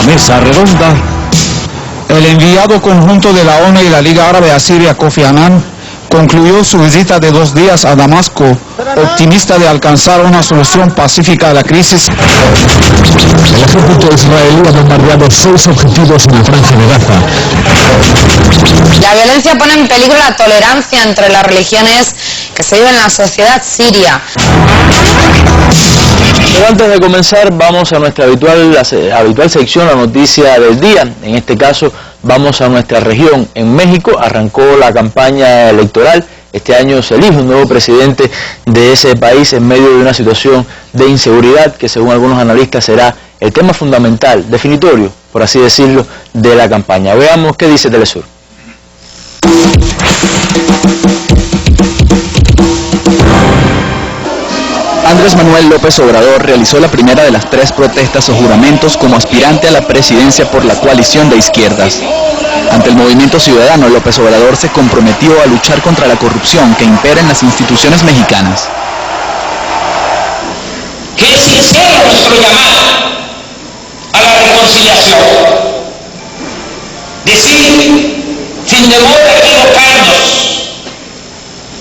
la mesa redonda. El enviado conjunto de la ONU y la Liga Árabe a Siria, Kofi Annan, concluyó su visita de 2 días a Damasco, optimista de alcanzar una solución pacífica a la crisis. El ejército israelí ha bombardeado 6 objetivos en la franja de Gaza. La violencia pone en peligro la tolerancia entre las religiones que se vive en la sociedad siria. Pero antes de comenzar, vamos a nuestra habitual sección, la noticia del día. En este caso, vamos a nuestra región. En México arrancó la campaña electoral. Este año se elige un nuevo presidente de ese país en medio de una situación de inseguridad que, según algunos analistas, será el tema fundamental, definitorio, por así decirlo, de la campaña. Veamos qué dice Telesur. Andrés Manuel López Obrador realizó la primera de las 3 protestas o juramentos como aspirante a la presidencia por la coalición de izquierdas. Ante el movimiento ciudadano, López Obrador se comprometió a luchar contra la corrupción que impera en las instituciones mexicanas. Que es sincero nuestro llamado a la reconciliación. Decir, sin temor a equivocarnos,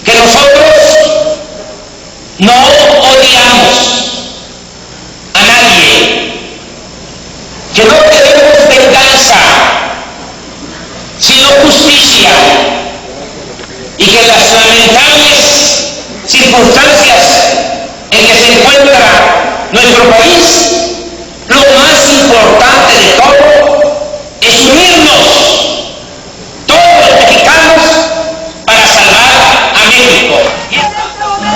que nosotros no odiamos a nadie, que no queremos venganza, sino justicia, y que las lamentables circunstancias en que se encuentra nuestro país, lo más importante de todo es unirnos todos los mexicanos para salvar a México.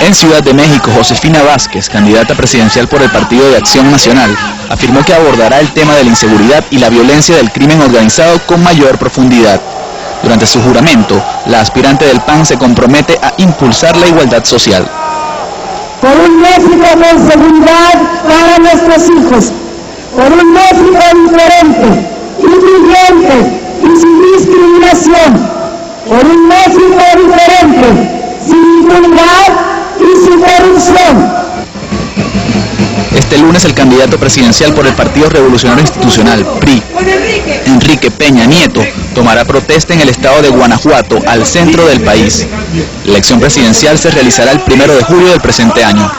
En Ciudad de México, Josefina Vázquez, candidata presidencial por el Partido de Acción Nacional, afirmó que abordará el tema de la inseguridad y la violencia del crimen organizado con mayor profundidad. Durante su juramento, la aspirante del PAN se compromete a impulsar la igualdad social. Por un México con seguridad para nuestros hijos, por un México diferente, incluyente y sin discriminación, por un México diferente, sin impunidad y sin corrupción. Este lunes el candidato presidencial por el Partido Revolucionario Institucional, PRI, Enrique Peña Nieto, tomará protesta en el estado de Guanajuato, al centro del país. La elección presidencial se realizará el 1 de julio del presente año.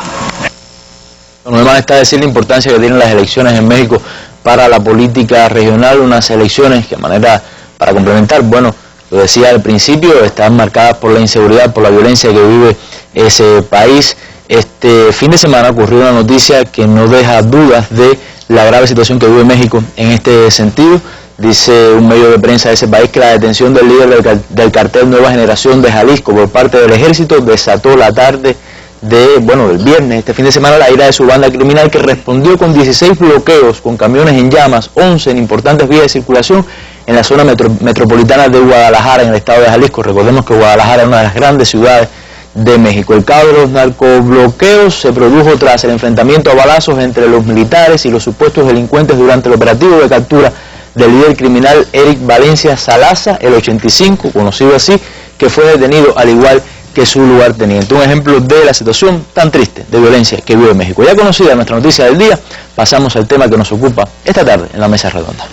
Lo demás está decir la importancia que tienen las elecciones en México para la política regional, unas elecciones que para complementar, bueno, lo decía al principio, están marcadas por la inseguridad, por la violencia que vive ese país. Este fin de semana ocurrió una noticia que no deja dudas de la grave situación que vive México en este sentido. Dice un medio de prensa de ese país que la detención del líder del cartel Nueva Generación de Jalisco por parte del ejército desató la tarde del viernes, este fin de semana, la ira de su banda criminal, que respondió con 16 bloqueos con camiones en llamas, 11 en importantes vías de circulación en la zona metropolitana de Guadalajara, en el estado de Jalisco. Recordemos que Guadalajara es una de las grandes ciudades de México. El caos de los narcobloqueos se produjo tras el enfrentamiento a balazos entre los militares y los supuestos delincuentes durante el operativo de captura del líder criminal Eric Valencia Salaza, el 85, conocido así, que fue detenido al igual que su lugarteniente. Un ejemplo de la situación tan triste de violencia que vive México. Ya conocida nuestra noticia del día, pasamos al tema que nos ocupa esta tarde en la mesa redonda.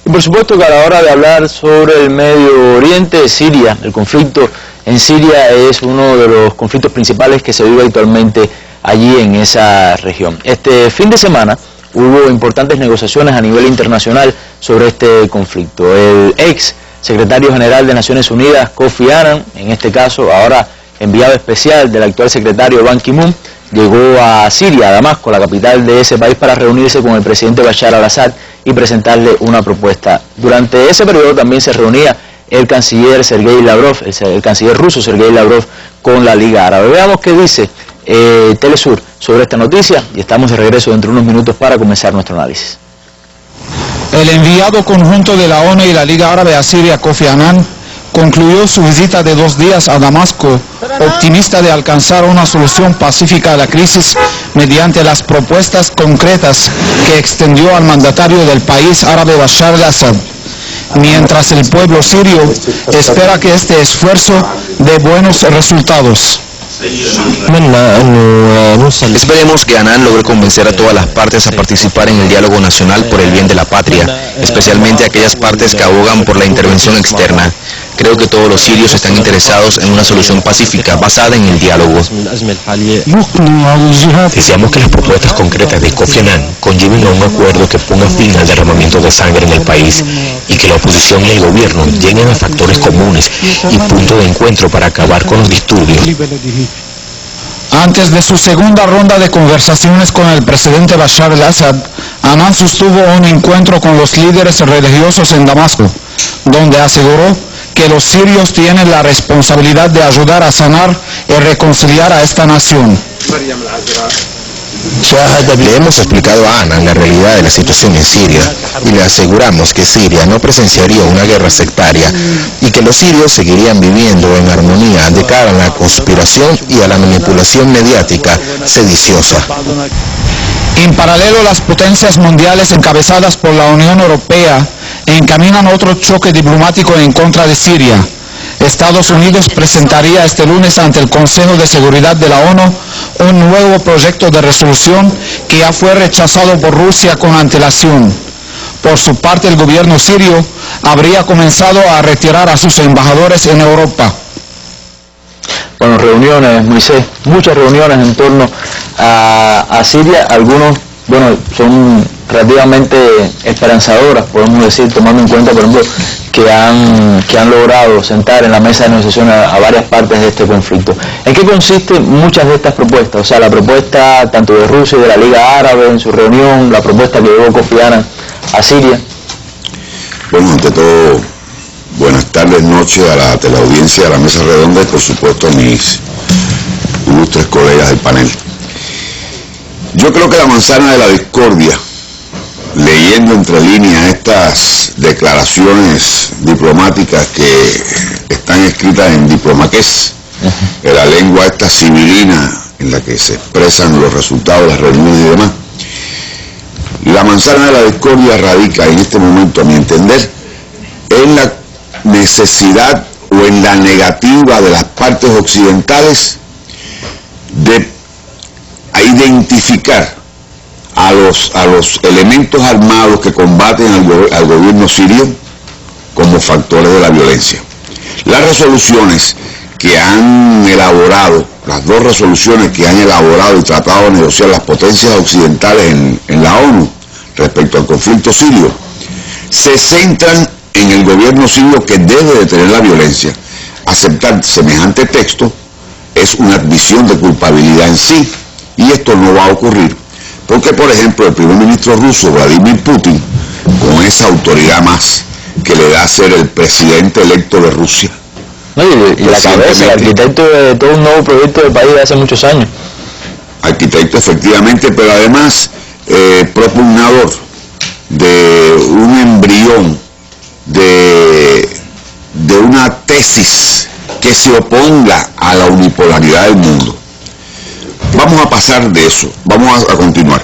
Y por supuesto que a la hora de hablar sobre el Medio Oriente, Siria, el conflicto en Siria es uno de los conflictos principales que se vive actualmente allí en esa región. Este fin de semana hubo importantes negociaciones a nivel internacional sobre este conflicto. El ex secretario general de Naciones Unidas, Kofi Annan, en este caso ahora enviado especial del actual secretario Ban Ki-moon, llegó a Siria, a Damasco, la capital de ese país, para reunirse con el presidente Bashar al-Assad y presentarle una propuesta. Durante ese periodo también se reunía el canciller Sergei Lavrov, el canciller ruso Sergei Lavrov, con la Liga Árabe. Veamos qué dice Telesur sobre esta noticia y estamos de regreso dentro de unos minutos para comenzar nuestro análisis. El enviado conjunto de la ONU y la Liga Árabe a Siria, Kofi Annan, concluyó su visita de 2 días a Damasco, optimista de alcanzar una solución pacífica a la crisis mediante las propuestas concretas que extendió al mandatario del país árabe Bashar al-Assad, mientras el pueblo sirio espera que este esfuerzo dé buenos resultados. Esperemos que Annan logre convencer a todas las partes a participar en el diálogo nacional por el bien de la patria, especialmente aquellas partes que abogan por la intervención externa. Creo que todos los sirios están interesados en una solución pacífica basada en el diálogo. Deseamos que las propuestas concretas de Kofi Annan conlleven a un acuerdo que ponga fin al derramamiento de sangre en el país y que la oposición y el gobierno lleguen a factores comunes y punto de encuentro para acabar con los disturbios. Antes de su segunda ronda de conversaciones con el presidente Bashar al-Assad, Annan sostuvo un encuentro con los líderes religiosos en Damasco, donde aseguró que los sirios tienen la responsabilidad de ayudar a sanar y reconciliar a esta nación. Le hemos explicado a Annan la realidad de la situación en Siria y le aseguramos que Siria no presenciaría una guerra sectaria y que los sirios seguirían viviendo en armonía de cara a la conspiración y a la manipulación mediática sediciosa. En paralelo, las potencias mundiales encabezadas por la Unión Europea encaminan otro choque diplomático en contra de Siria. Estados Unidos presentaría este lunes ante el Consejo de Seguridad de la ONU un nuevo proyecto de resolución que ya fue rechazado por Rusia con antelación. Por su parte, el gobierno sirio habría comenzado a retirar a sus embajadores en Europa. Bueno, reuniones, Moisés, muchas reuniones en torno a Siria, algunos, bueno, son relativamente esperanzadoras, podemos decir, tomando en cuenta, por ejemplo, que han logrado sentar en la mesa de negociación a varias partes de este conflicto. ¿En qué consisten muchas de estas propuestas? O sea, la propuesta tanto de Rusia y de la Liga Árabe en su reunión, la propuesta que llevó Kofi Annan a Siria. Bueno, ante todo, buenas tardes, noches a la teleaudiencia, a la mesa redonda y por supuesto a mis ilustres colegas del panel. Yo creo que la manzana de la discordia, leyendo entre líneas estas declaraciones diplomáticas que están escritas en diplomaqués, en la lengua esta sibilina en la que se expresan los resultados de las reuniones y demás, la manzana de la discordia radica en este momento, a mi entender, en la necesidad o en la negativa de las partes occidentales de identificar a los elementos armados que combaten al gobierno sirio como factores de la violencia. Las resoluciones que han elaborado, las dos resoluciones que han elaborado y tratado de negociar las potencias occidentales en la ONU respecto al conflicto sirio, se centran en el gobierno sirio que debe detener la violencia. Aceptar semejante texto es una admisión de culpabilidad en sí, y esto no va a ocurrir, porque por ejemplo el primer ministro ruso, Vladimir Putin, con esa autoridad más que le da a ser el presidente electo de Rusia, y la cabeza, el arquitecto de todo un nuevo proyecto del país de hace muchos años. Arquitecto efectivamente, pero además propugnador de un embrión de una tesis que se oponga a la unipolaridad del mundo. Vamos a pasar de eso, vamos a continuar.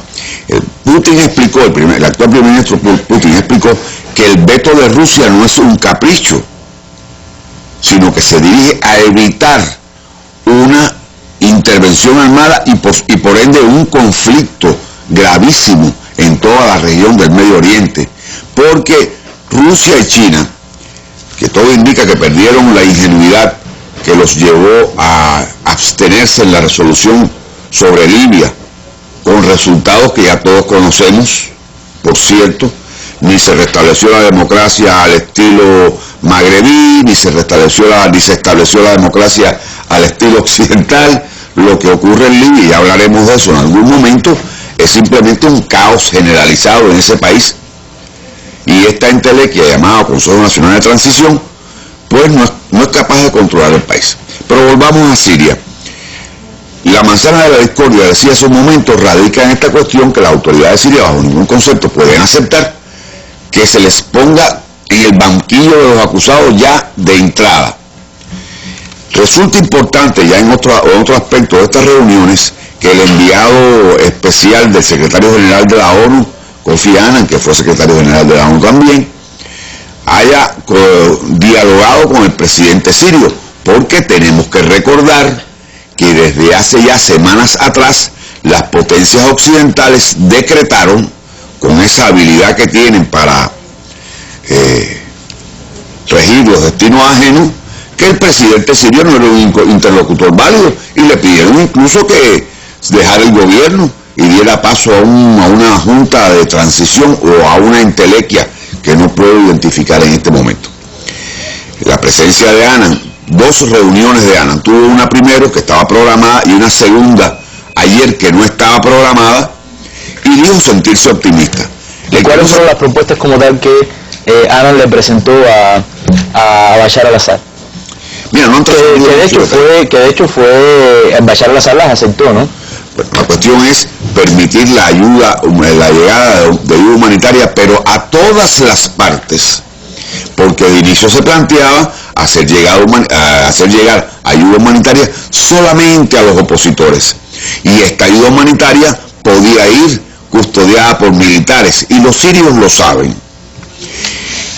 Putin explicó, el actual primer ministro Putin explicó que el veto de Rusia no es un capricho, sino que se dirige a evitar una intervención armada y por ende un conflicto gravísimo en toda la región del Medio Oriente, porque Rusia y China, que todo indica que perdieron la ingenuidad que los llevó a abstenerse en la resolución sobre Libia, con resultados que ya todos conocemos, por cierto, ni se restableció la democracia al estilo magrebí, ni se estableció la democracia al estilo occidental. Lo que ocurre en Libia, y ya hablaremos de eso en algún momento, es simplemente un caos generalizado en ese país. Y esta entelequia llamada Consejo Nacional de Transición, pues no es capaz de controlar el país. Pero volvamos a Siria. La manzana de la discordia, decía hace un momento, radica en esta cuestión que las autoridades sirias bajo ningún concepto pueden aceptar que se les ponga en el banquillo de los acusados ya de entrada. Resulta importante ya en otro aspecto de estas reuniones que el enviado especial del secretario general de la ONU, Kofi Annan, que fue secretario general de la ONU también, haya dialogado con el presidente sirio, porque tenemos que recordar que desde hace ya semanas atrás las potencias occidentales decretaron, con esa habilidad que tienen para regir los destinos ajenos, que el presidente sirio no era un interlocutor válido, y le pidieron incluso que dejara el gobierno y diera paso a una junta de transición o a una entelequia que no puedo identificar en este momento. La presencia de Annan, 2 reuniones de Annan, tuvo una primero que estaba programada y una segunda ayer que no estaba programada, y dijo sentirse optimista. ¿Y cuáles fueron las propuestas como tal que Annan le presentó a Bashar al-Assad? Mira, no que de hecho fue Bashar al-Assad las aceptó, ¿no? La cuestión es permitir la ayuda, la llegada de ayuda humanitaria, pero a todas las partes, porque de inicio se planteaba hacer llegar ayuda humanitaria solamente a los opositores, y esta ayuda humanitaria podía ir custodiada por militares, y los sirios lo saben.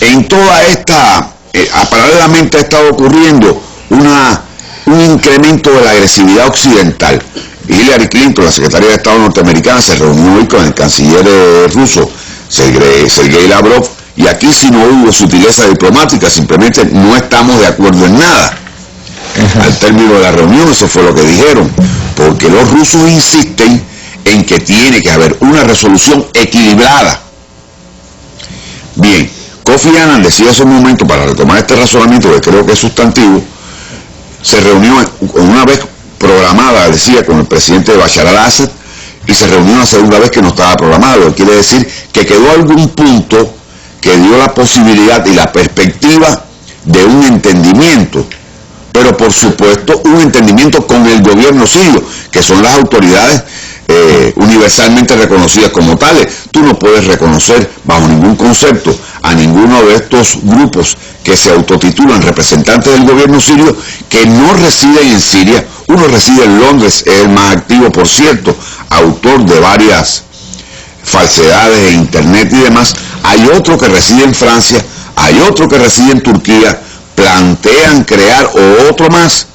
En toda esta, paralelamente ha estado ocurriendo un incremento de la agresividad occidental. Hillary Clinton, la secretaria de Estado norteamericana, se reunió hoy con el canciller ruso, Sergei Lavrov, y aquí sí no hubo sutileza diplomática, simplemente no estamos de acuerdo en nada. Al término de la reunión eso fue lo que dijeron, porque los rusos insisten en que tiene que haber una resolución equilibrada. Bien, Kofi Annan decía hace un momento, para retomar este razonamiento que creo que es sustantivo, se reunió una vez programada, decía, con el presidente de Bashar al-Assad, y se reunió una segunda vez que no estaba programada, lo que quiere decir que quedó algún punto que dio la posibilidad y la perspectiva de un entendimiento, pero por supuesto un entendimiento con el gobierno sirio, que son las autoridades universalmente reconocidas como tales. Tú no puedes reconocer bajo ningún concepto a ninguno de estos grupos que se autotitulan representantes del gobierno sirio que no residen en Siria. Uno reside en Londres, es el más activo, por cierto, autor de varias falsedades en internet y demás. Hay otro que reside en Francia, hay otro que reside en Turquía, plantean crear otro más.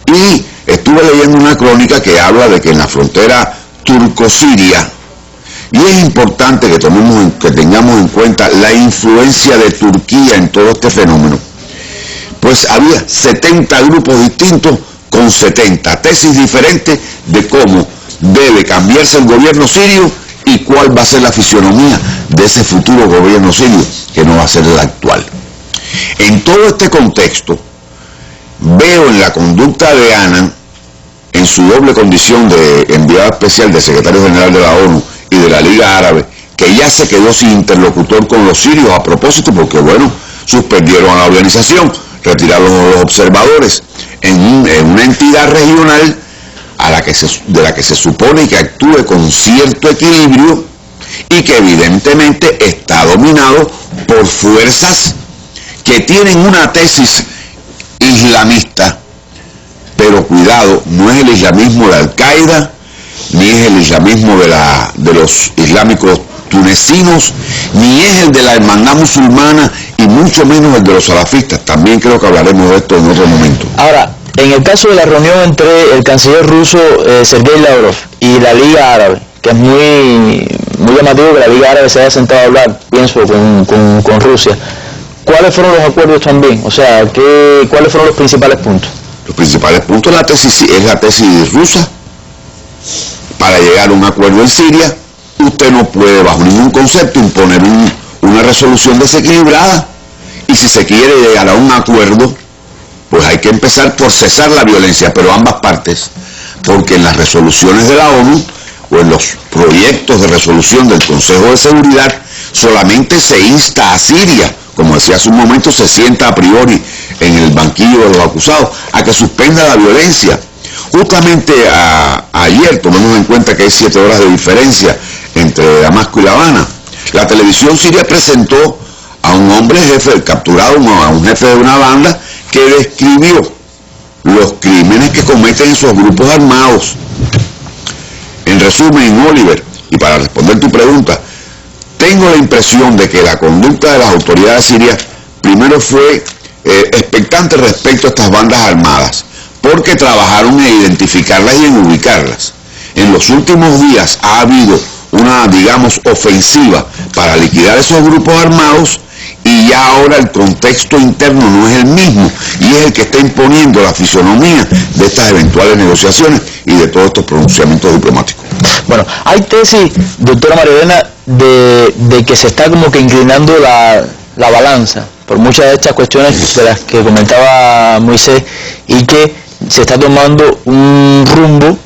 Y estuve leyendo una crónica que habla de que en la frontera turco-siria, y es importante que tengamos en cuenta la influencia de Turquía en todo este fenómeno, pues había 70 grupos distintos con 70 tesis diferentes de cómo debe cambiarse el gobierno sirio y cuál va a ser la fisionomía de ese futuro gobierno sirio, que no va a ser el actual. En todo este contexto, veo en la conducta de Annan, en su doble condición de enviado especial del secretario general de la ONU y de la Liga Árabe, que ya se quedó sin interlocutor con los sirios a propósito, porque bueno, suspendieron a la organización, retiraron a los observadores en una entidad regional de la que se supone que actúe con cierto equilibrio y que evidentemente está dominado por fuerzas que tienen una tesis islamista, pero cuidado, no es el islamismo de Al-Qaeda, ni es el islamismo de los islámicos tunecinos, ni es el de la hermandad musulmana, y mucho menos el de los salafistas. También creo que hablaremos de esto en otro momento. Ahora, en el caso de la reunión entre el canciller ruso Sergei Lavrov y la Liga Árabe, que es muy llamativo que la Liga Árabe se haya sentado a hablar, pienso, con Rusia, ¿cuáles fueron los acuerdos también? O sea, ¿cuáles fueron los principales puntos? Los principales puntos es la tesis rusa para llegar a un acuerdo en Siria. Usted no puede bajo ningún concepto imponer una resolución desequilibrada, y si se quiere llegar a un acuerdo, pues hay que empezar por cesar la violencia, pero ambas partes, porque en las resoluciones de la ONU o en los proyectos de resolución del Consejo de Seguridad solamente se insta a Siria, como decía hace un momento, se sienta a priori en el banquillo de los acusados, a que suspenda la violencia. Justamente ayer, tomando en cuenta que hay 7 horas de diferencia entre Damasco y La Habana, la televisión siria presentó a a un hombre jefe, capturado a un jefe de una banda que describió los crímenes que cometen esos grupos armados. En resumen, Oliver, y para responder tu pregunta, tengo la impresión de que la conducta de las autoridades sirias primero fue expectante respecto a estas bandas armadas, porque trabajaron en identificarlas y en ubicarlas. En los últimos días ha habido una, digamos, ofensiva para liquidar esos grupos armados, y ya ahora el contexto interno no es el mismo, y es el que está imponiendo la fisonomía de estas eventuales negociaciones y de todos estos pronunciamientos diplomáticos. Bueno, hay tesis, doctora María Elena, de que se está como que inclinando la balanza por muchas de estas cuestiones de las que comentaba Moisés, y que se está tomando un rumbo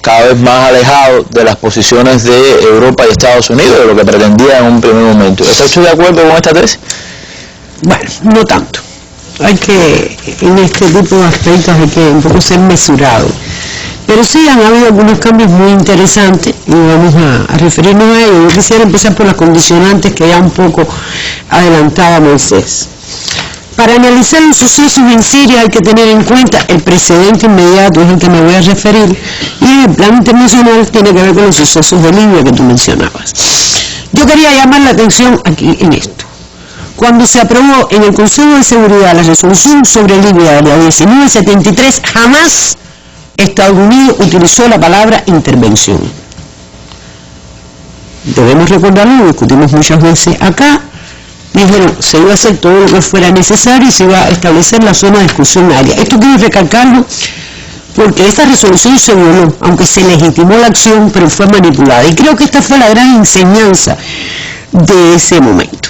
cada vez más alejado de las posiciones de Europa y Estados Unidos, de lo que pretendía en un primer momento. ¿Está usted de acuerdo con esta tesis? Bueno, no tanto. Hay que, en este tipo de aspectos, hay que un poco ser mesurado. Pero sí han habido algunos cambios muy interesantes y vamos a referirnos a ellos. Yo quisiera empezar por las condicionantes que ya un poco adelantaba Moisés. Para analizar los sucesos en Siria hay que tener en cuenta el precedente inmediato, es el que me voy a referir, y en el plano internacional tiene que ver con los sucesos de Libia que tú mencionabas. Yo quería llamar la atención aquí en esto. Cuando se aprobó en el Consejo de Seguridad la resolución sobre Libia de la 1973, jamás Estados Unidos utilizó la palabra intervención. Debemos recordarlo, lo discutimos muchas veces acá. Dijeron, se iba a hacer todo lo que fuera necesario y se iba a establecer la zona de exclusión aérea. Esto quiero recalcarlo porque esta resolución se violó, aunque se legitimó la acción, pero fue manipulada. Y creo que esta fue la gran enseñanza de ese momento.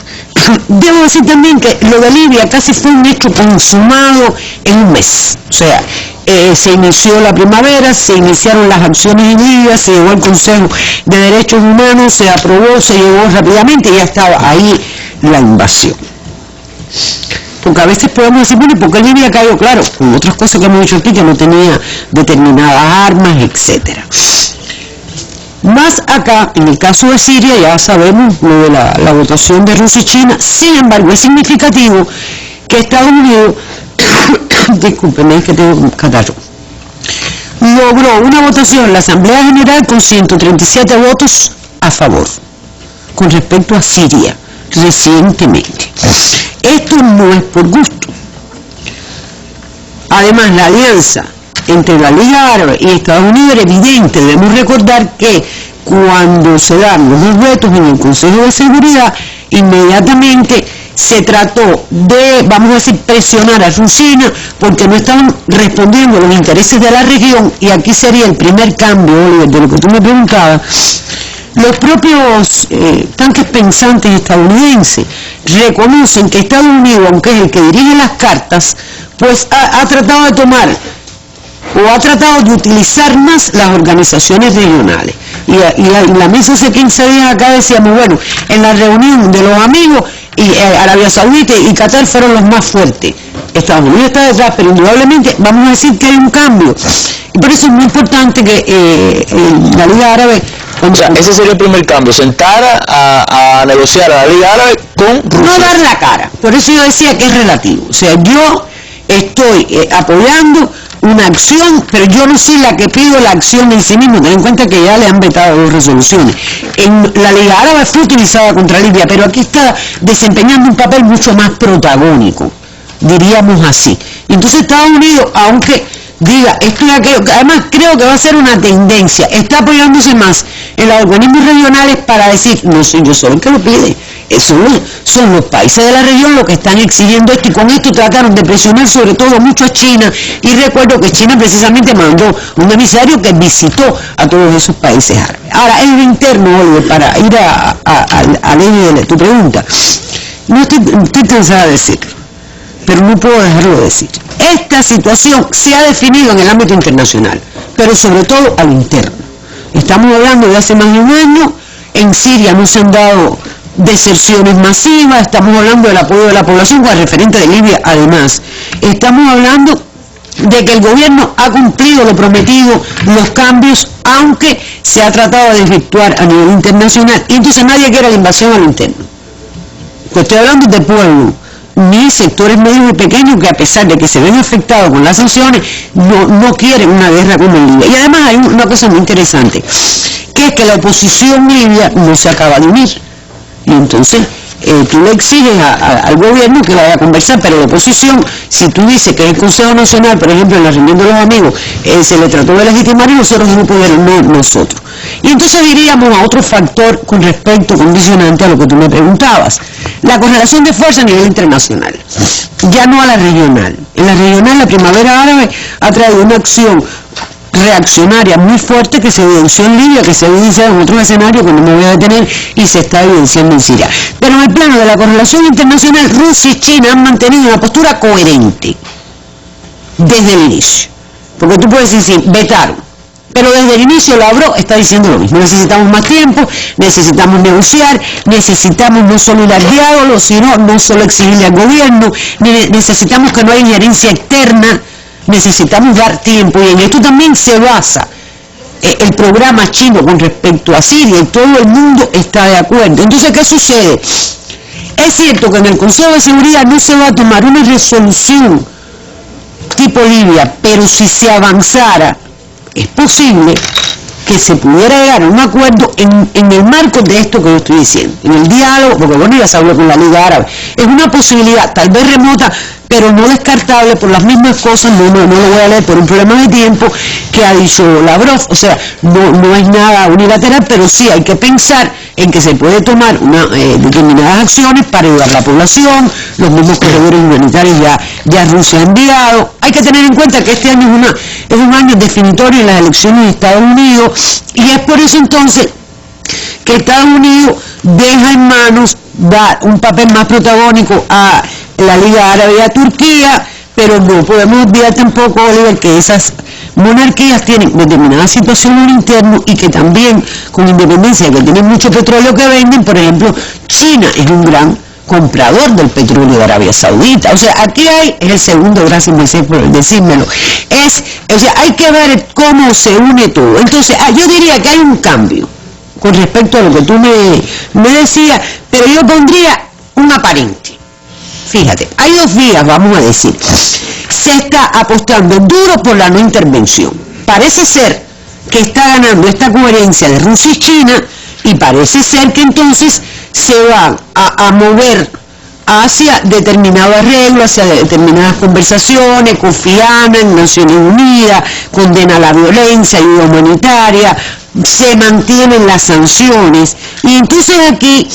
Debo decir también que lo de Libia casi fue un hecho consumado en un mes. O sea, se inició la primavera, se iniciaron las acciones en Libia, se llegó al Consejo de Derechos Humanos, se aprobó, se llegó rápidamente y ya estaba ahí la invasión. Porque a veces podemos decir, bueno, ¿y por qué Libia cayó? Claro, con otras cosas que hemos dicho aquí, que no tenía determinadas armas, etcétera. Más acá, en el caso de Siria, ya sabemos lo de la votación de Rusia y China. Sin embargo, es significativo que Estados Unidos, discúlpenme, es que tengo un catarro, logró una votación en la Asamblea General con 137 votos a favor, con respecto a Siria, recientemente. Esto no es por gusto. Además, la alianza entre la Liga Árabe y Estados Unidos era evidente. Debemos recordar que cuando se dan los dos vetos en el Consejo de Seguridad, inmediatamente se trató de, vamos a decir, presionar a Rusia porque no estaban respondiendo a los intereses de la región, y aquí sería el primer cambio, Oliver, de lo que tú me preguntabas. Los propios tanques pensantes estadounidenses reconocen que Estados Unidos, aunque es el que dirige las cartas, pues ha tratado de tomar o ha tratado de utilizar más las organizaciones regionales. Y la mesa hace 15 días acá decíamos, bueno, en la reunión de los amigos, y Arabia Saudita y Qatar fueron los más fuertes. Estados Unidos está detrás, pero indudablemente vamos a decir que hay un cambio. Y por eso es muy importante que la Liga Árabe... O sea, ese sería el primer cambio, sentar a negociar a la Liga Árabe con Rusia. No dar la cara, por eso yo decía que es relativo. O sea, yo estoy apoyando una acción, pero yo no soy la que pido la acción en sí mismo. Ten en cuenta que ya le han vetado dos resoluciones. La Liga Árabe fue utilizada contra Libia, pero aquí está desempeñando un papel mucho más protagónico, diríamos así. Entonces Estados Unidos, aunque diga esto y aquello, además creo que va a ser una tendencia, está apoyándose más en los organismos regionales para decir, no soy yo solo el que lo pide, son los países de la región los que están exigiendo esto, y con esto trataron de presionar sobre todo mucho a China, y recuerdo que China precisamente mandó un emisario que visitó a todos esos países árabes. Ahora, en lo interno, Oliver, para ir a de tu pregunta, no estoy cansada de decirlo, pero no puedo dejarlo de decir. Esta situación se ha definido en el ámbito internacional, pero sobre todo al interno. Estamos hablando de hace más de un año, en Siria no se han dado deserciones masivas, estamos hablando del apoyo de la población con el referente de Libia. Además, estamos hablando de que el gobierno ha cumplido lo prometido, los cambios, aunque se ha tratado de desvirtuar a nivel internacional, y entonces nadie quiere la invasión a lo interno. Te estoy hablando de pueblo, ni sectores medios y pequeños que a pesar de que se ven afectados con las sanciones, no quieren una guerra como en Libia. Y además hay una cosa muy interesante, que es que la oposición libia no se acaba de unir. Y entonces tú le exiges al gobierno que vaya a conversar, pero la oposición, si tú dices que el Consejo Nacional, por ejemplo, en la reunión de los amigos, se le trató de legitimar y nosotros no pudieron, no nosotros. Y entonces iríamos a otro factor con respecto condicionante a lo que tú me preguntabas. La correlación de fuerza a nivel internacional, ya no a la regional. En la regional la primavera árabe ha traído una acción reaccionaria muy fuerte que se evidenció en Libia, que se evidencia en otros escenarios que no me voy a detener y se está evidenciando en Siria. Pero en el plano de la correlación internacional, Rusia y China han mantenido una postura coherente desde el inicio. Porque tú puedes decir, vetaron, pero desde el inicio Lavrov está diciendo lo mismo. Necesitamos más tiempo, necesitamos negociar, necesitamos no solo ir al diálogo, sino no solo exigirle al gobierno, necesitamos que no haya injerencia externa, necesitamos dar tiempo, y en esto también se basa el programa chino con respecto a Siria, y todo el mundo está de acuerdo. Entonces, ¿qué sucede? Es cierto que en el Consejo de Seguridad no se va a tomar una resolución tipo Libia, pero si se avanzara, es posible que se pudiera llegar a un acuerdo en el marco de esto que yo estoy diciendo, en el diálogo, porque bueno, ya se habló con la Liga Árabe. Es una posibilidad, tal vez remota, pero no descartable por las mismas cosas, no lo voy a leer por un problema de tiempo, que ha dicho Lavrov. O sea, no es nada unilateral, pero sí hay que pensar en que se puede tomar determinadas acciones para ayudar a la población, los mismos corredores humanitarios ya Rusia ha enviado. Hay que tener en cuenta que este año es un año definitorio en las elecciones de Estados Unidos, y es por eso entonces que Estados Unidos deja en manos, da un papel más protagónico a la Liga Árabe y a Turquía, pero no podemos olvidar tampoco, Oliver, que esas monarquías tienen determinadas situaciones internas y que también, con independencia de que tienen mucho petróleo que venden, por ejemplo, China es un gran comprador del petróleo de Arabia Saudita. O sea, aquí es el segundo, gracias Moisés por decírmelo, o sea, hay que ver cómo se une todo. Entonces, yo diría que hay un cambio con respecto a lo que tú me decías, pero yo pondría un aparente. Fíjate, hay dos vías, vamos a decir. Se está apostando duro por la no intervención. Parece ser que está ganando esta coherencia de Rusia y China, y parece ser que entonces se van a mover hacia determinados arreglos, hacia determinadas conversaciones. Kofi Annan, Naciones Unidas, condena la violencia, ayuda humanitaria, se mantienen las sanciones. Y entonces aquí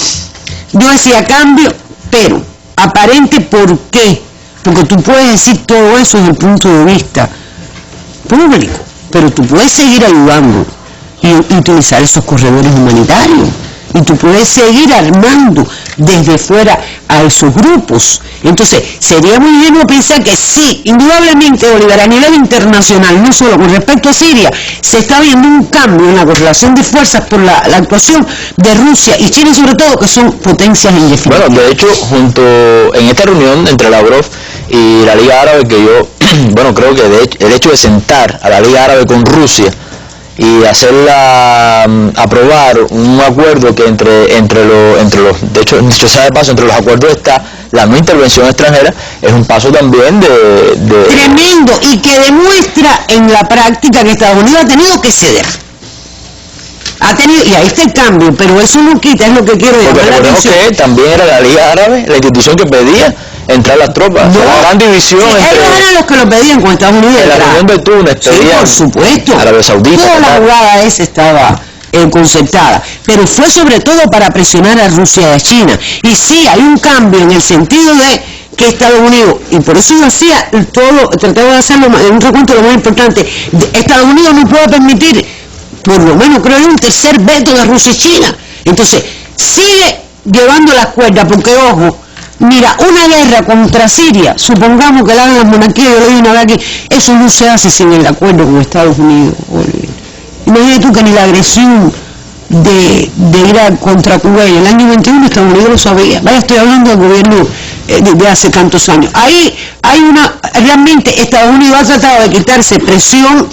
yo decía cambio, pero aparente. ¿Por qué? Porque tú puedes decir todo eso desde el punto de vista público, pero tú puedes seguir ayudando y utilizar esos corredores humanitarios, y tú puedes seguir armando desde fuera a esos grupos. Entonces, sería muy ingenuo pensar que sí, indudablemente, Oliver, a nivel internacional, no solo con respecto a Siria, se está viendo un cambio en la correlación de fuerzas por la actuación de Rusia y China, sobre todo, que son potencias en definitiva. Bueno, de hecho, en esta reunión entre Lavrov y la Liga Árabe, que yo, bueno, creo que el hecho de sentar a la Liga Árabe con Rusia y hacerla aprobar un acuerdo que entre los, de hecho sea de paso, entre los acuerdos está la no intervención extranjera, es un paso también de tremendo, y que demuestra en la práctica que Estados Unidos ha tenido que ceder. Y ahí está el cambio, pero eso no quita, es lo que quiero llamar la atención. Que también era la Liga Árabe la institución que pedía entrar las tropas. No, la gran división ellos eran los que lo pedían con Estados Unidos. En la reunión de Túnez pedían, por supuesto, Arabia Saudita. Toda la jugada esa estaba concertada, pero fue sobre todo para presionar a Rusia y a China. Y sí, hay un cambio en el sentido de que Estados Unidos, y por eso yo hacía trataba de hacerlo en un recuento lo más importante, Estados Unidos no puede permitir, por lo menos creo yo, un tercer veto de Rusia y China. Entonces, sigue llevando las cuerdas, porque ojo, mira, una guerra contra Siria, supongamos que la hagan las monarquías, yo lo digo una vez aquí, eso no se hace sin el acuerdo con Estados Unidos. Imagínate tú que ni la agresión de ir a contra Kuwait en el año 21, Estados Unidos lo sabía. Vaya, estoy hablando del gobierno de hace tantos años. Ahí hay realmente Estados Unidos ha tratado de quitarse presión.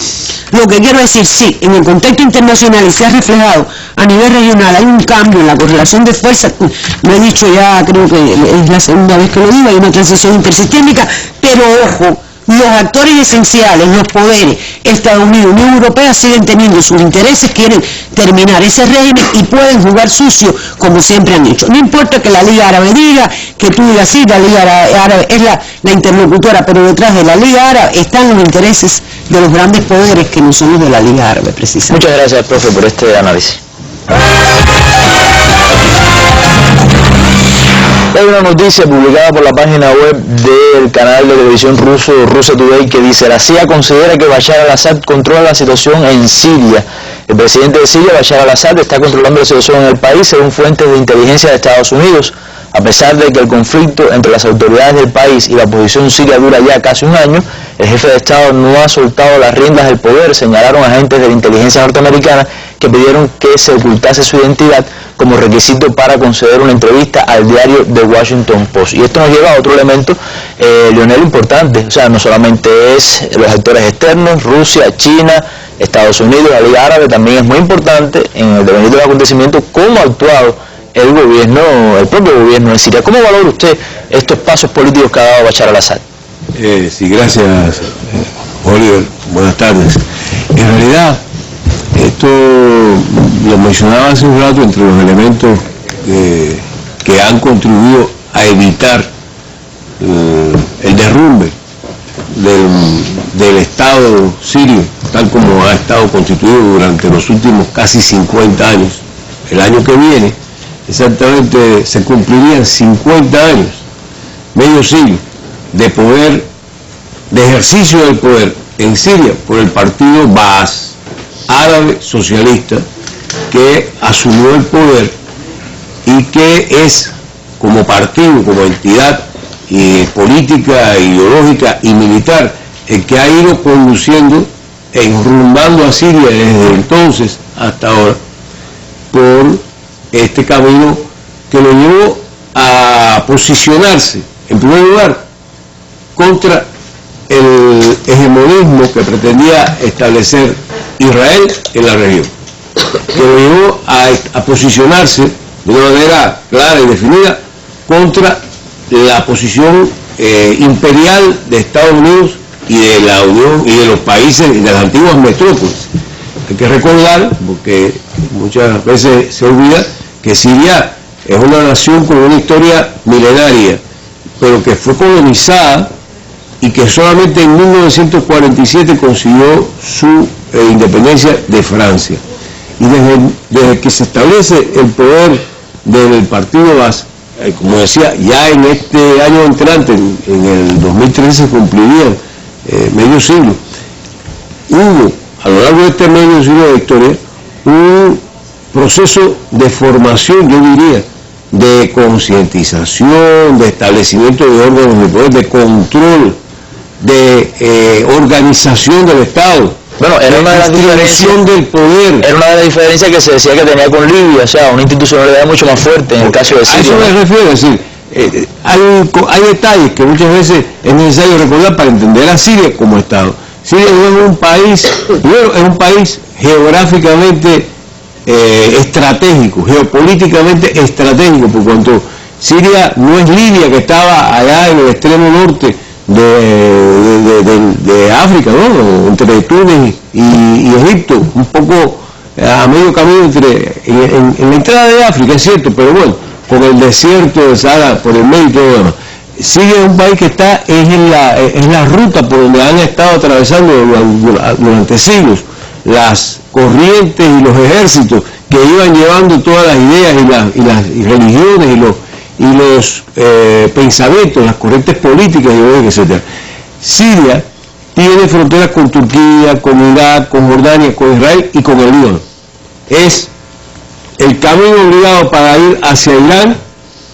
Lo que quiero decir, sí, en el contexto internacional y se ha reflejado a nivel regional, hay un cambio en la correlación de fuerzas, lo he dicho ya, creo que es la segunda vez que lo digo, hay una transición intersistémica, pero ojo, los actores esenciales, los poderes, Estados Unidos, Unión Europea, siguen teniendo sus intereses, quieren terminar ese régimen y pueden jugar sucio como siempre han hecho. No importa que la Liga Árabe diga, que tú digas sí, la Liga Árabe es la interlocutora, pero detrás de la Liga Árabe están los intereses de los grandes poderes que no son los de la Liga Árabe, precisamente. Muchas gracias, profe, por este análisis. Hay una noticia publicada por la página web del canal de televisión ruso Russia Today que dice: la CIA considera que Bashar al-Assad controla la situación en Siria. El presidente de Siria, Bashar al-Assad, está controlando la situación en el país según fuentes de inteligencia de Estados Unidos. A pesar de que el conflicto entre las autoridades del país y la oposición siria dura ya casi un año, el jefe de Estado no ha soltado las riendas del poder, señalaron agentes de la inteligencia norteamericana que pidieron que se ocultase su identidad como requisito para conceder una entrevista al diario The Washington Post. Y esto nos lleva a otro elemento, Leonel, importante. O sea, no solamente es los actores externos, Rusia, China, Estados Unidos, la Liga Árabe, también es muy importante en el devenir del acontecimiento cómo ha actuado el propio gobierno de Siria. ¿Cómo valora usted estos pasos políticos que ha dado Bashar al-Assad? Sí, gracias, Oliver. Buenas tardes. En realidad, esto lo mencionaba hace un rato, entre los elementos que han contribuido a evitar el derrumbe del Estado sirio, tal como ha estado constituido durante los últimos casi 50 años. El año que viene, exactamente, se cumplirían 50 años, medio siglo, de ejercicio del poder en Siria por el partido Baas, árabe socialista, que asumió el poder y que es, como partido, como entidad política, ideológica y militar, el que ha ido conduciendo, enrumbando a Siria desde entonces hasta ahora, por este camino que lo llevó a posicionarse, en primer lugar, contra el hegemonismo que pretendía establecer Israel en la región, que lo llevó a posicionarse de una manera clara y definida contra la posición imperial de Estados Unidos y de la Unión y de los países y de las antiguas metrópolis. Hay que recordar, porque muchas veces se olvida, que Siria es una nación con una historia milenaria, pero que fue colonizada y que solamente en 1947 consiguió su independencia de Francia. Y desde que se establece el poder del partido Baas, como decía, ya en este año entrante, en el 2013 se cumpliría medio siglo, hubo a lo largo de este medio siglo de historia un proceso de formación, yo diría, de concientización, de establecimiento de órganos de poder, de control, de organización del Estado. Bueno, era una de las diferencias del poder. Era una de las diferencias que se decía que tenía con Libia, o sea, una institucionalidad mucho más fuerte en el caso de Siria. A eso me refiero, es decir, hay detalles que muchas veces es necesario recordar para entender a Siria como Estado. Siria no es un país geográficamente estratégico, geopolíticamente estratégico, por cuanto Siria no es Libia, que estaba allá en el extremo norte de África, ¿no? Entre Túnez y Egipto, un poco a medio camino en la entrada de África, es cierto, pero bueno, con el desierto de Sahara por el medio y todo lo demás. Siria es un país que está en la ruta por donde han estado atravesando durante siglos las corrientes y los ejércitos que iban llevando todas las ideas y las religiones y los pensamientos, las corrientes políticas, etc. Siria tiene fronteras con Turquía, con Irak, con Jordania, con Israel y con el Líbano. Es el camino obligado para ir hacia Irán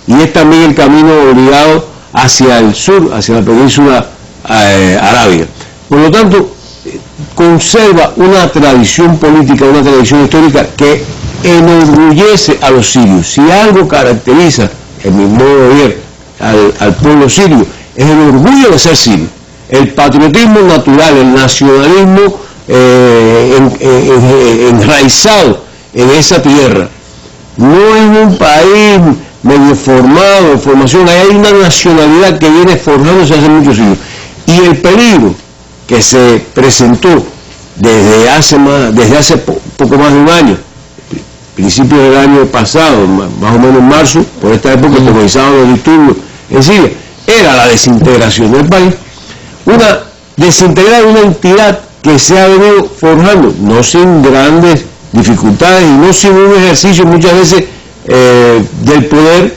y es también el camino obligado hacia el sur, hacia la península arábiga. Por lo tanto, conserva una tradición política, una tradición histórica que enorgullece a los sirios. Si algo caracteriza, en mi modo de ver, al pueblo sirio, es el orgullo de ser sirio, el patriotismo natural, el nacionalismo enraizado en esa tierra. No es un país medio formado, en formación, hay una nacionalidad que viene forjándose hace muchos siglos. Y el peligro que se presentó desde hace poco más de un año, principios del año pasado, más o menos en marzo, por esta época comenzaban los disturbios en Siria, era la desintegración del país, desintegrar una entidad que se ha venido forjando, no sin grandes dificultades y no sin un ejercicio muchas veces del poder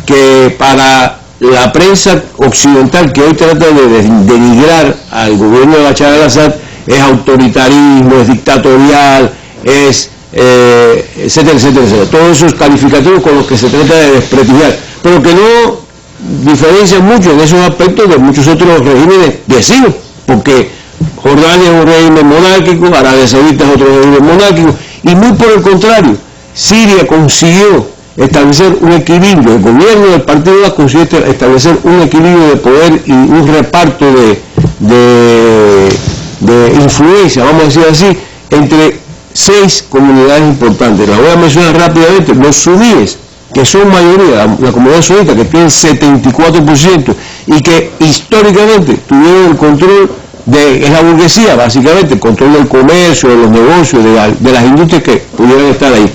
que para la prensa occidental que hoy trata de denigrar al gobierno de Bashar al-Assad es autoritarismo, es dictatorial, es etcétera, etcétera, etcétera. Todos esos calificativos con los que se trata de desprestigiar, pero que no diferencian mucho en esos aspectos de muchos otros regímenes vecinos, porque Jordania es un régimen monárquico, Arabia Saudita es otro régimen monárquico, y muy por el contrario, Siria consiguió establecer un equilibrio, el gobierno del Partido Ba'ath consiguió establecer un equilibrio de poder y un reparto de influencia, vamos a decir así, entre 6 comunidades importantes. Las voy a mencionar rápidamente. Los suníes, que son mayoría, la comunidad sunita, que tiene 74%, y que históricamente tuvieron el control de la burguesía, básicamente, el control del comercio, de los negocios, de las industrias que pudieran estar ahí.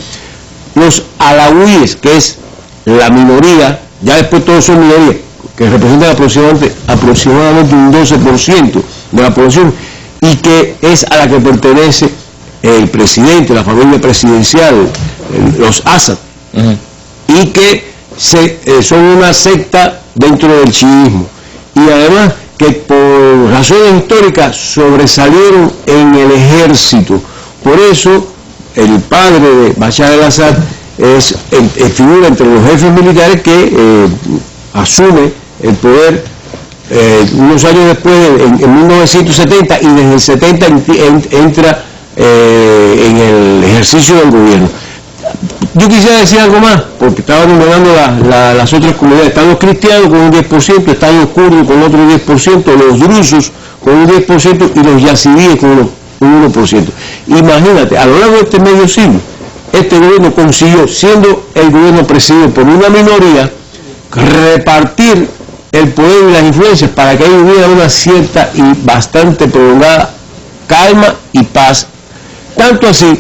Los alawíes, que es la minoría, ya después todos son minorías, que representan aproximadamente un 12% de la población, y que es a la que pertenece el presidente, la familia presidencial, los Assad, y que son una secta dentro del chiismo, y además que por razones históricas sobresalieron en el ejército. Por eso el padre de Bashar al-Assad es figura entre los jefes militares que asume el poder unos años después, en 1970, y desde el 70 entra en el ejercicio del gobierno. Yo quisiera decir algo más, porque estaba enumerando las otras comunidades. Están los cristianos con un 10%, están los kurdos con otro 10%, los drusos con un 10% y los yazidíes con un 1%. Imagínate, a lo largo de este medio siglo, este gobierno consiguió, siendo el gobierno presidido por una minoría, repartir el poder y las influencias para que ahí hubiera una cierta y bastante prolongada calma y paz. Tanto así,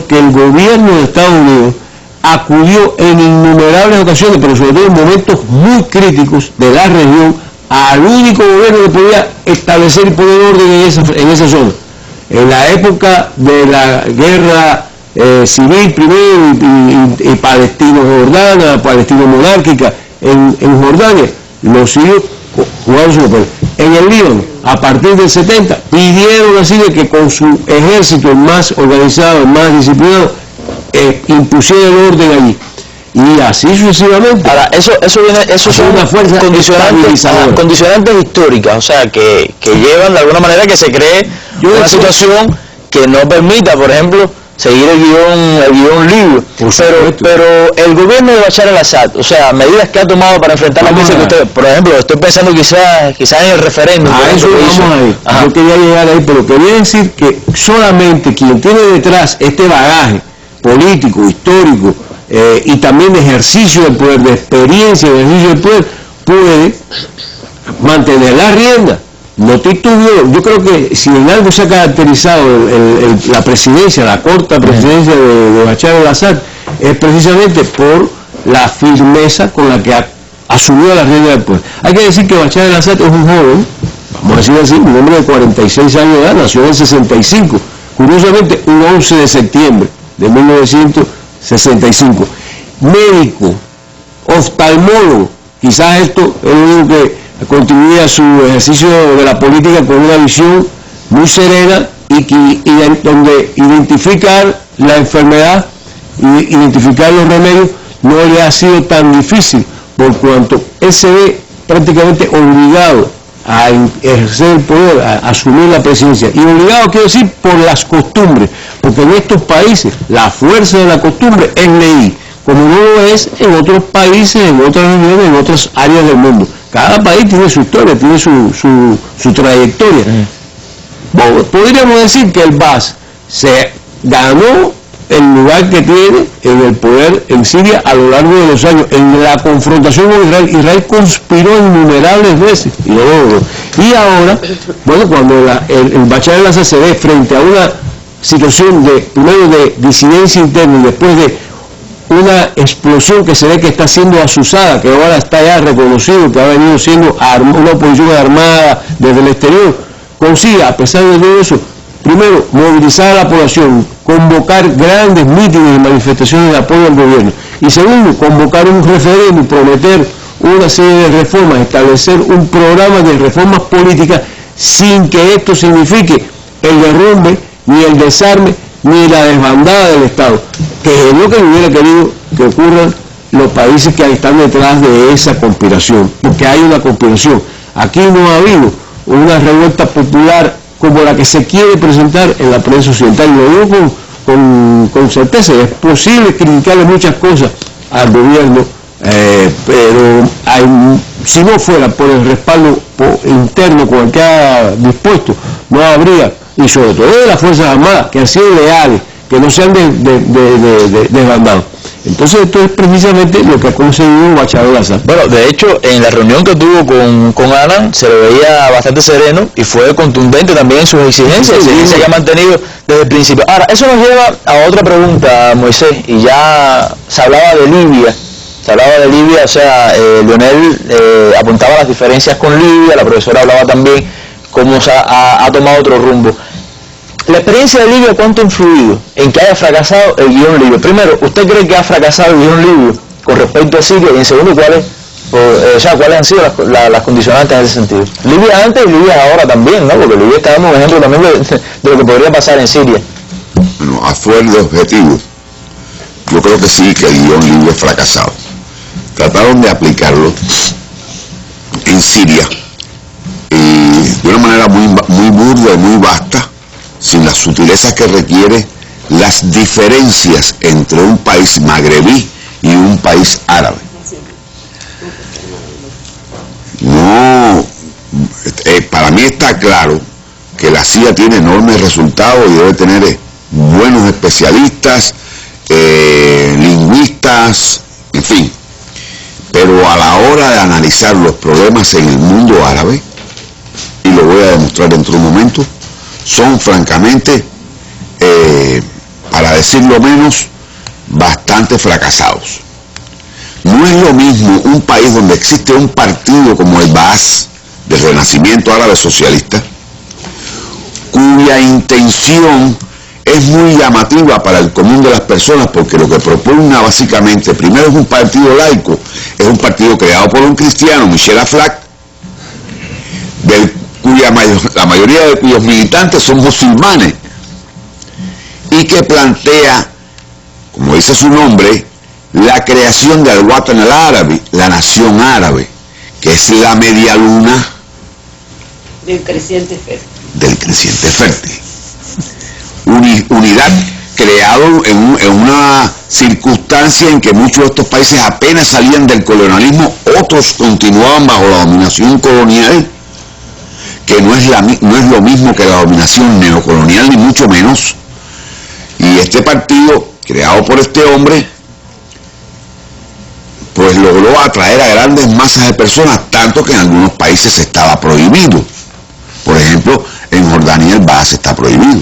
que el gobierno de Estados Unidos acudió en innumerables ocasiones, pero sobre todo en momentos muy críticos de la región, al único gobierno que podía establecer y poner orden en esa zona. En la época de la guerra civil primero y palestino-jordana, palestino-monárquica en Jordania, los sirios jugaron su papel. En el Líbano, a partir del 70, pidieron a Siria que con su ejército más organizado, más disciplinado, impusiera el orden allí. Y así sucesivamente. Ahora, eso son una fuerza condicionantes históricas, o sea, que llevan de alguna manera que se cree una situación que no permita, por ejemplo, seguir el guión libio. Pero el gobierno de Bashar al-Assad, o sea, medidas que ha tomado para enfrentar la crisis que usted, por ejemplo, estoy pensando quizás en el referéndum. A eso vamos a ir. Yo quería llegar ahí, pero quería decir que solamente quien tiene detrás este bagaje político, histórico, y también de ejercicio del poder, de experiencia de ejercicio del poder, puede mantener la rienda. No titubeo. Yo creo que si en algo se ha caracterizado la presidencia, la corta presidencia de Bashar al-Assad, es precisamente por la firmeza con la que asumió la rienda del poder. Hay que decir que Bashar al-Assad es un joven, vamos a decir así, un hombre de 46 años de edad, nació en el 65, curiosamente un 11 de septiembre de 1965. Médico, oftalmólogo, quizás esto es lo único que contribuye a su ejercicio de la política con una visión muy serena y donde identificar la enfermedad y identificar los remedios no le ha sido tan difícil, por cuanto él se ve prácticamente obligado a ejercer el poder, a asumir la presidencia. Y obligado quiero decir por las costumbres, porque en estos países la fuerza de la costumbre es ley, como no lo es en otros países, en otras regiones, en otras áreas del mundo. Cada país tiene su historia, tiene su trayectoria. Podríamos decir que el BAS se ganó el lugar que tiene en el poder en Siria a lo largo de los años. En la confrontación con Israel, Israel conspiró innumerables veces y lo logró. Y ahora, bueno, cuando el Bashar al-Assad se ve frente a una situación primero de disidencia interna y después de una explosión que se ve que está siendo azuzada, que ahora está ya reconocido, que ha venido siendo una oposición armada desde el exterior, consigue, a pesar de todo eso, primero, movilizar a la población, convocar grandes mítines y manifestaciones de apoyo al gobierno. Y segundo, convocar un referéndum, prometer una serie de reformas, establecer un programa de reformas políticas sin que esto signifique el derrumbe, ni el desarme, ni la desbandada del Estado, que es lo que hubiera querido que ocurran los países que están detrás de esa conspiración, porque hay una conspiración. Aquí no ha habido una revuelta popular como la que se quiere presentar en la prensa occidental. Y lo digo con certeza. Es posible criticarle muchas cosas al gobierno, pero si no fuera por el respaldo interno con el que ha dispuesto, no habría, y sobre todo de las Fuerzas Armadas, que han sido leales, que no se han desbandado. Entonces esto es precisamente lo que ha conseguido Bashar al-Assad. Bueno, de hecho, en la reunión que tuvo con Annan se lo veía bastante sereno y fue contundente también en sus exigencias, exigencias que ha mantenido desde el principio. Ahora, eso nos lleva a otra pregunta, Moisés, y ya se hablaba de Libia. O sea, Leonel apuntaba las diferencias con Libia, la profesora hablaba también cómo se ha tomado otro rumbo. La experiencia de Libia, ¿cuánto ha influido en que haya fracasado el guión libio? Primero, ¿usted cree que ha fracasado el guión libio con respecto a Siria? Y en segundo, ¿cuáles han sido las condicionantes en ese sentido? Libia antes y Libia ahora también, ¿no? Porque Libia está dando un ejemplo también de lo que podría pasar en Siria. Bueno, a fuer de objetivos, yo creo que sí, que el guión libio es fracasado. Trataron de aplicarlo en Siria de una manera muy burda y muy vasta, sin las sutilezas que requiere las diferencias entre un país magrebí y un país árabe. No, para mí está claro que la CIA tiene enormes resultados y debe tener buenos especialistas, lingüistas, en fin. Pero a la hora de analizar los problemas en el mundo árabe, y lo voy a demostrar dentro de un momento, son francamente, para decirlo menos, bastante fracasados. No es lo mismo un país donde existe un partido como el Baas, del Renacimiento Árabe Socialista, cuya intención es muy llamativa para el común de las personas, porque lo que propugna básicamente, primero, es un partido laico, es un partido creado por un cristiano, Michel Aflaq, la mayoría de cuyos militantes son musulmanes, y que plantea, como dice su nombre, la creación del Watan al-Árabe, la nación árabe, que es la media luna del creciente fértil. Unidad creado en una circunstancia en que muchos de estos países apenas salían del colonialismo, otros continuaban bajo la dominación colonial, que no es lo mismo que la dominación neocolonial, ni mucho menos. Y este partido, creado por este hombre, pues logró atraer a grandes masas de personas, tanto que en algunos países estaba prohibido. Por ejemplo, en Jordania el Baas está prohibido.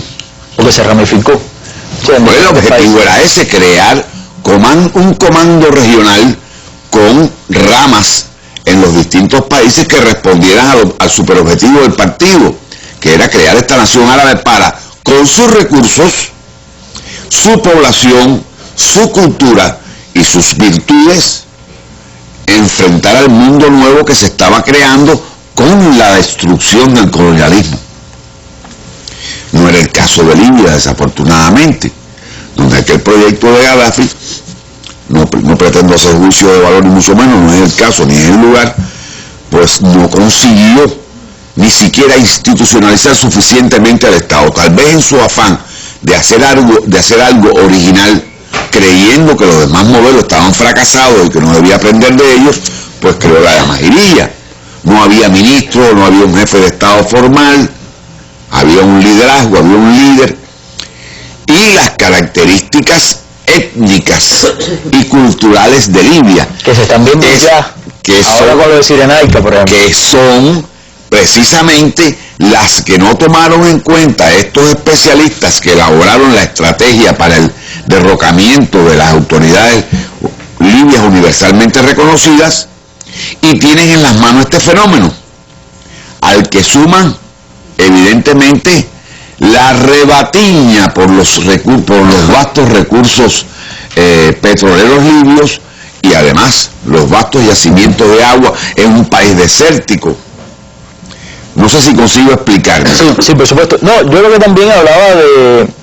Porque se ramificó. Pues el objetivo era ese, crear un comando regional con ramas en los distintos países que respondieran al superobjetivo del partido, que era crear esta nación árabe para, con sus recursos, su población, su cultura y sus virtudes, enfrentar al mundo nuevo que se estaba creando con la destrucción del colonialismo. No era el caso de Libia, desafortunadamente, donde aquel proyecto de Gaddafi, no pretendo hacer juicio de valor ni mucho menos, no es el caso ni es el lugar, pues no consiguió ni siquiera institucionalizar suficientemente al Estado. Tal vez en su afán de hacer algo original, creyendo que los demás modelos estaban fracasados y que no debía aprender de ellos, pues creó la Yamajirilla. No había ministro, no había un jefe de Estado formal, había un liderazgo, había un líder, y las características étnicas y culturales de Libia, que se están viendo ya, ahora con lo de Cirenaica, por ejemplo, que son precisamente las que no tomaron en cuenta estos especialistas que elaboraron la estrategia para el derrocamiento de las autoridades libias universalmente reconocidas, y tienen en las manos este fenómeno, al que suman evidentemente la rebatiña por los vastos recursos petroleros libios, y además los vastos yacimientos de agua en un país desértico. No sé si consigo explicarme. Sí, por supuesto. No, yo creo que también hablaba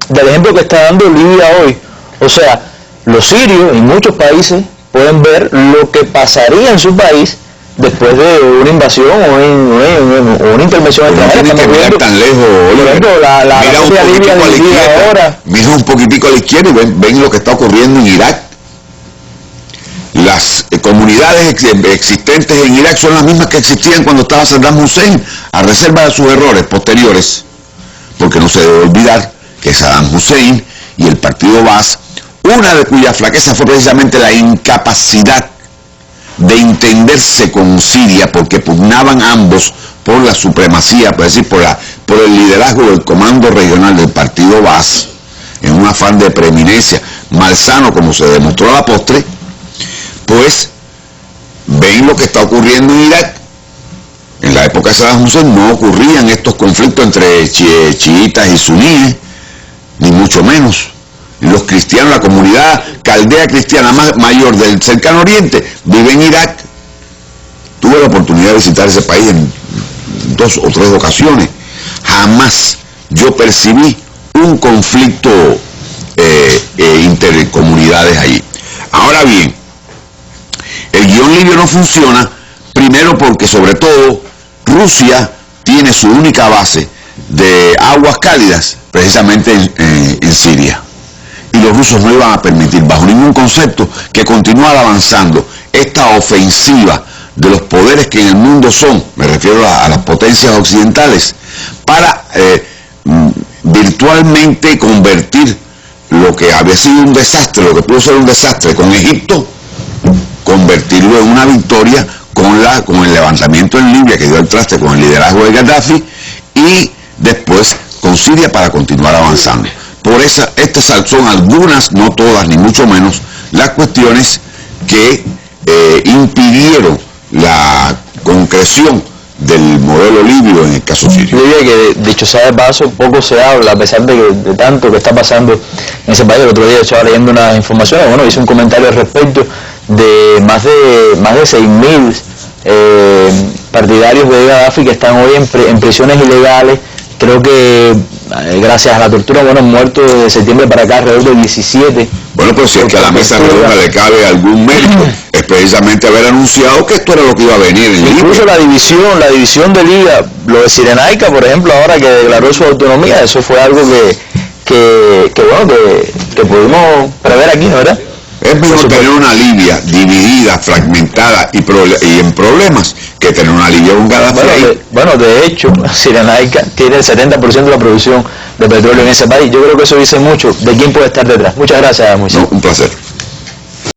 del ejemplo que está dando Libia hoy. O sea, los sirios en muchos países pueden ver lo que pasaría en su país después de una invasión o una intervención extranjera. No tiene que mirar tan lejos. Por ejemplo, la Libia de Libia ahora. Mira un poquitico a la izquierda y ven lo que está ocurriendo en Irak. Las comunidades existentes en Irak son las mismas que existían cuando estaba Saddam Hussein, a reserva de sus errores posteriores, porque no se debe olvidar que Saddam Hussein y el partido Baas, una de cuyas flaquezas fue precisamente la incapacidad de entenderse con Siria, porque pugnaban ambos por la supremacía, por decir, por el liderazgo del comando regional del partido Baas, en un afán de preeminencia malsano, como se demostró a la postre. Pues ven lo que está ocurriendo en Irak. En la época de Saddam Hussein no ocurrían estos conflictos entre chiitas y suníes, ni mucho menos. Los cristianos, la comunidad caldea cristiana mayor del cercano oriente, vive en Irak. Tuve la oportunidad de visitar ese país en 2 o 3 ocasiones. Jamás yo percibí un conflicto intercomunidades allí. Ahora bien, el guión libio no funciona, primero porque sobre todo Rusia tiene su única base de aguas cálidas precisamente en Siria. Y los rusos no iban a permitir bajo ningún concepto que continuara avanzando esta ofensiva de los poderes que en el mundo son, me refiero a las potencias occidentales, para virtualmente convertir lo que había sido un desastre, lo que pudo ser un desastre con Egipto, convertirlo en una victoria con el levantamiento en Libia que dio el traste con el liderazgo de Gaddafi, y después con Siria para continuar avanzando. Por estas son algunas, no todas, ni mucho menos, las cuestiones que impidieron la concreción del modelo libio en el caso sirio. Libia, que dicho sea de paso, poco se habla, a pesar de tanto que está pasando en ese país. El otro día estaba leyendo unas informaciones, bueno, hice un comentario al respecto de más de 6.000 partidarios de Gaddafi que están hoy en prisiones ilegales. Creo que gracias a la tortura, bueno, han muerto desde septiembre para acá alrededor de 17. Bueno, pero si es que a la mesa redonda le cabe algún mérito, es precisamente haber anunciado que esto era lo que iba a venir en incluso la división de Libia, lo de Cirenaica, por ejemplo, ahora que declaró su autonomía, eso fue algo que pudimos prever aquí, ¿no verdad? Es mejor tener una Libia dividida, fragmentada y en problemas, que tener una Libia con Gaddafi. Bueno, de hecho, Cirenaica tiene el 70% de la producción de petróleo en ese país. Yo creo que eso dice mucho de quién puede estar detrás. Muchas gracias, Moisés. No, un placer.